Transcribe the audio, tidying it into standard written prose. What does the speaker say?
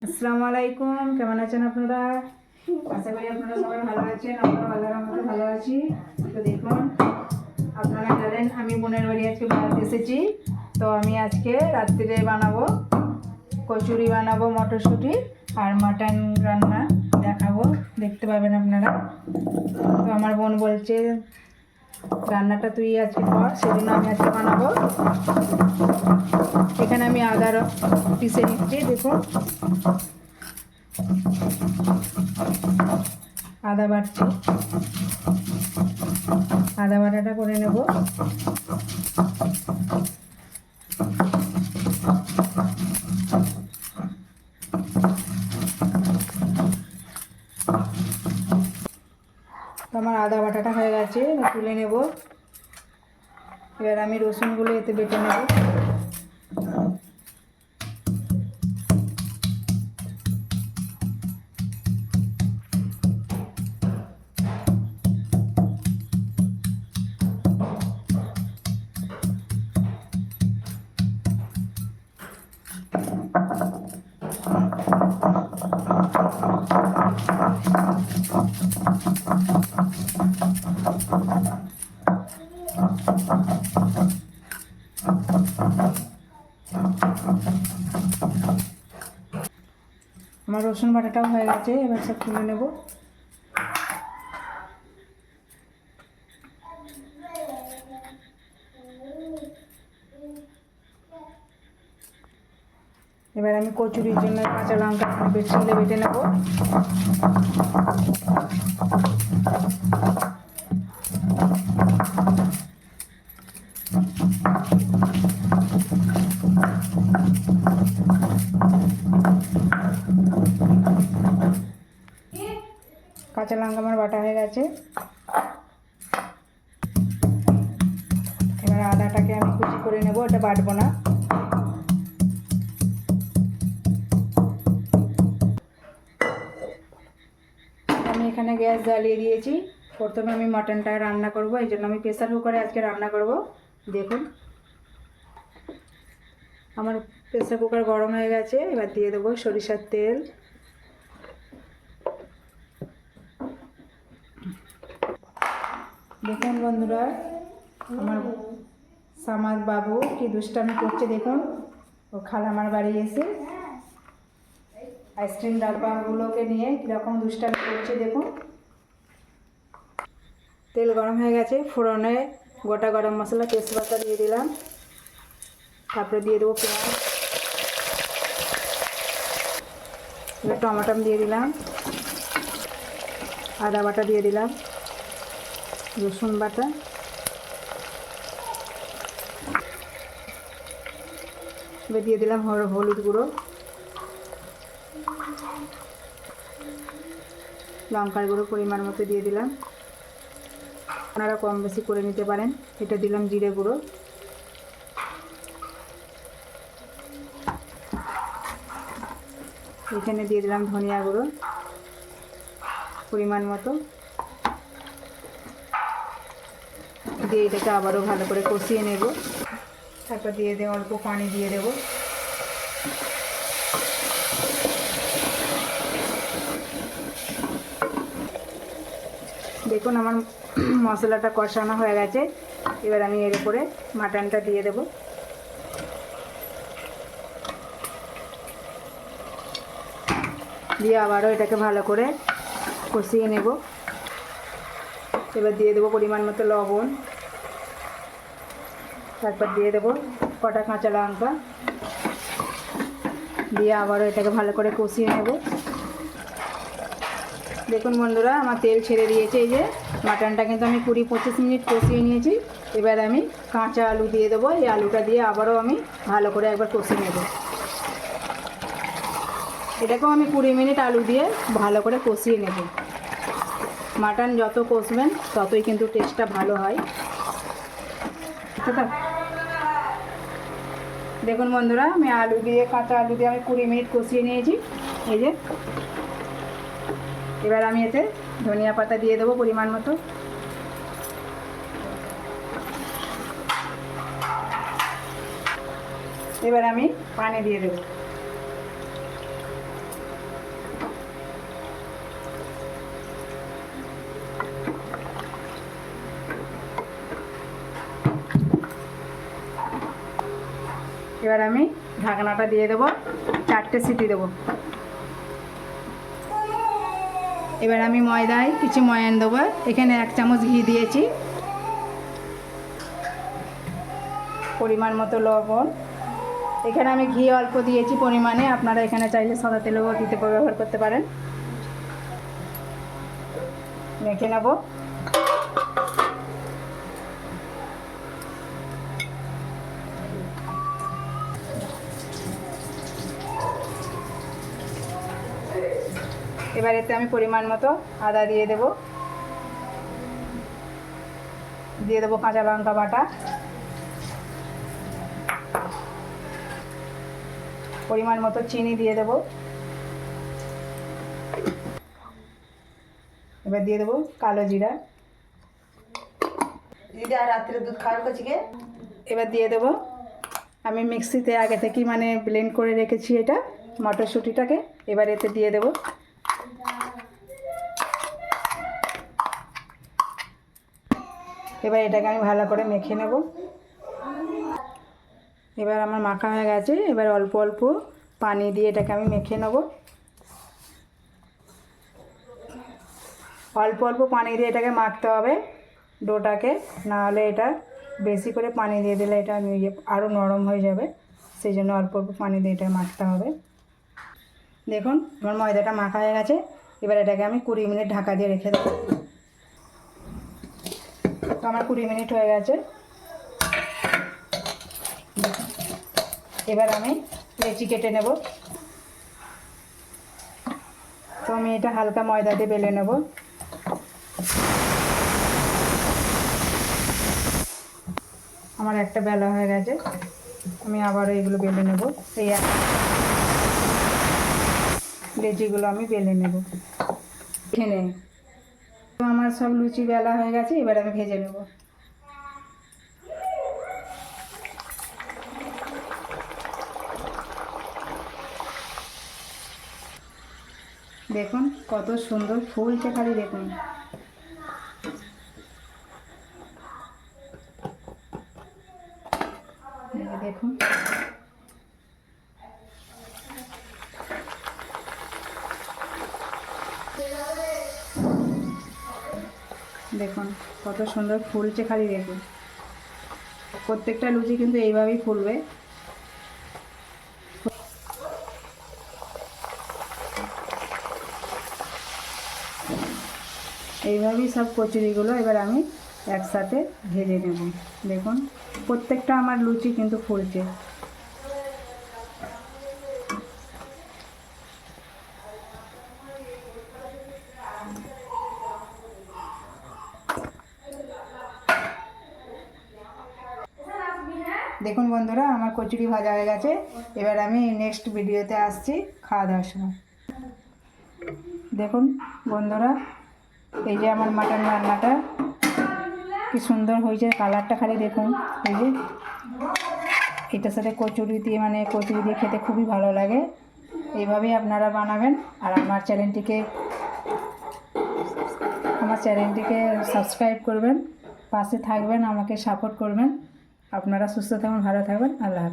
আসসালামু আলাইকুম, কেমন আছেন আপনারা? আশা করি আপনারা সবাই ভালো আছেন। আমরা আল্লাহর মতো ভালো আছি। তো দেখুন, আপনারা জানেন আমি বোনের বাড়ি আজকে বেড়াতে এসেছি। তো আমি আজকে রাত্রিরে বানাবো কচুরি, বানাবো মটরশুঁটি আর মাটন রান্না দেখাবো, দেখতে পাবেন আপনারা। তো আমার বোন বলছে রান্নাটা তুই আজকে কর, সেজন্য আমি আজকে বানাবো। এখানে আমি আদা পিষে নিচ্ছি, দেখুন আদা বাটছি, আদা বাটাটা করে নেব। আমার আদা বাটাটা হয়ে গেছে, তুলে নেব। এবার আমি রসুনগুলো এতে বেটে নেব। আমার রসুন বাটাটাও হয়ে গেছে, এবার সব তুলে নেব। এবার আমি কচুরির জন্য কাঁচা লঙ্কা ছিলে বেটে নেব। কাঁচা লঙ্কা আমার বাটা হয়ে গেছে। এবার আদাটাকে আমি কুচি করে নেব, এটা বাটবো না। আমি এখানে গ্যাস জ্বালিয়ে দিয়েছি। প্রথমে আমি মাটনটা রান্না করব, এই জন্য আমি প্রেসার কুকারে আজকে রান্না করব। দেখুন আমার প্রেসার কুকার গরম হয়ে গেছে। এবার দিয়ে দেবো সরিষার তেল। দেখুন বন্ধুরা, আমার সামাদ বাবু কি দুষ্টামি করছে দেখুন। ও খালামার বাড়ি এসে আইসক্রিম ডাব্বাগুলোকে নিয়ে কীরকম দুষ্টামি করছে দেখুন। তেল গরম হয়ে গেছে, ফোড়নে গোটা গরম মশলা তেজপাতা দিয়ে দিলাম। তারপরে দিয়ে দেবো পেঁয়াজ, এবার টমাটো দিয়ে দিলাম, আদা বাটা দিয়ে দিলাম, রসুন বাটা, এবার দিয়ে দিলাম হলুদ গুঁড়ো, লঙ্কার গুঁড়ো পরিমাণ মতো দিয়ে দিলাম। আপনারা কম বেশি করে নিতে পারেন। এটা দিলাম জিরে গুঁড়ো, এখানে দিয়ে দিলাম ধনিয়া গুঁড়ো পরিমাণ মতো দিয়ে এটাকে আবারও ভালো করে কষিয়ে নেব। তারপর দিয়ে দেবো অল্প পানি দিয়ে দেব। দেখুন আমার মশলাটা কষানো হয়ে গেছে। এবার আমি এর উপরে মাটনটা দিয়ে দেব। দিয়ে আবারও এটাকে ভালো করে কষিয়ে নেব। এবার দিয়ে দেবো পরিমাণ মতো লবণ, তারপর দিয়ে দেবো কটা কাঁচা লঙ্কা, দিয়ে আবারও এটাকে ভালো করে কষিয়ে নেব। দেখুন বন্ধুরা, আমার তেল ছেড়ে দিয়েছে। এই যে মাটনটা কিন্তু আমি 20-25 মিনিট কষিয়ে নিয়েছি। এবার আমি কাঁচা আলু দিয়ে দেবো। এই আলুটা দিয়ে আবারও আমি ভালো করে একবার কষিয়ে নেব। এটাকেও আমি 20 মিনিট আলু দিয়ে ভালো করে কষিয়ে নেব। মাটন যত কষবেন ততই কিন্তু টেস্টটা ভালো হয়। দেখুন বন্ধুরা, আমি কাঁচা আলু দিয়ে আমি 20 মিনিট কষিয়ে নিয়েছি। এই যে এবার আমি এতে ধনিয়া পাতা দিয়ে দেবো পরিমাণ মতো। এবার আমি পানি দিয়ে দেবো। এবার আমি ঢাকনাটা দিয়ে দেবো, 4টে সিটি দেবো। এবার আমি ময়দায় কিছু ময়ান দেবো। এখানে 1 চামচ ঘি দিয়েছি, পরিমাণ মতো লবণ। এখানে আমি ঘি অল্প দিয়েছি পরিমাণে, আপনারা এখানে চাইলে সাদা তেলও দিতে ব্যবহার করতে পারেন। মেখে নেব। এবার এতে আমি পরিমাণ মতো আদা দিয়ে দেব, কাঁচা লঙ্কা বাটা, পরিমাণ মতো চিনি দিয়ে দেব। এবার দিয়ে দেবো কালো জিরা। দিদি আর রাত্রে দুধ খাওয়ার করছি কে? এবার দিয়ে দেবো আমি মিক্সিতে আগে থেকেই মানে ব্লেন্ড করে রেখেছি এটা মটরশুঁটিটাকে। এবার এতে দিয়ে দেবো। এবার এটাকে আমি ভালো করে মেখে নেব। এবার আমার মাখা হয়ে গেছে। এবার অল্প অল্প পানি দিয়ে এটাকে আমি মেখে নেব। অল্প অল্প পানি দিয়ে এটাকে মাখতে হবে ডোটাকে, নাহলে এটা বেশি করে পানি দিয়ে দিলে এটা আরও নরম হয়ে যাবে। সেই জন্য অল্প অল্প পানি দিয়ে এটা মাখতে হবে। দেখুন আমার ময়দাটা মাখা হয়ে গেছে। এবার এটাকে আমি 20 মিনিট ঢাকা দিয়ে রেখে দেবো। তো আমার 20 মিনিট হয়ে গেছে। এবার আমি লেচি কেটে নেব। তো আমি এটা হালকা ময়দা দিয়ে বেলে নেব। আমার একটা বেলা হয়ে গেছে, আমি আবারও এগুলো বেলে নেব। এই লেচিগুলো আমি বেলে নেব। এখানে তো আমার সব লুচি বেলা হয়ে গেছে। এবার আমি ভেজে নেব। দেখুন কত সুন্দর ফুলছে, খালি দেখুন। দেখুন দেখুন কত সুন্দর ফুলছে, খালি দেখুন। প্রত্যেকটা লুচি কিন্তু এইভাবেই ফুলবে। এইভাবেই সব কচুরিগুলো এবার আমি একসাথে ভেজে নেব। দেখুন প্রত্যেকটা আমার লুচি কিন্তু ফুলছে। দেখুন বন্ধুরা আমার কচুরি ভাজা হয়ে গেছে। এবার আমি নেক্সট ভিডিওতে আসছি খাওয়া দাওয়ার সময়। দেখুন বন্ধুরা এই যে আমার মাটন রান্নাটা কি সুন্দর হয়েছে, কালারটা খালি দেখুন। এই যে এটার সাথে কচুরি দিয়ে মানে কচুরি দিয়ে খেতে খুবই ভালো লাগে। এইভাবেই আপনারা বানাবেন। আর আমার চ্যানেলটিকে সাবস্ক্রাইব করবেন, পাশে থাকবেন, আমাকে সাপোর্ট করবেন। আপনারা সুস্থ থাকুন, ভালো থাকবেন। আল্লাহ হাফেজ।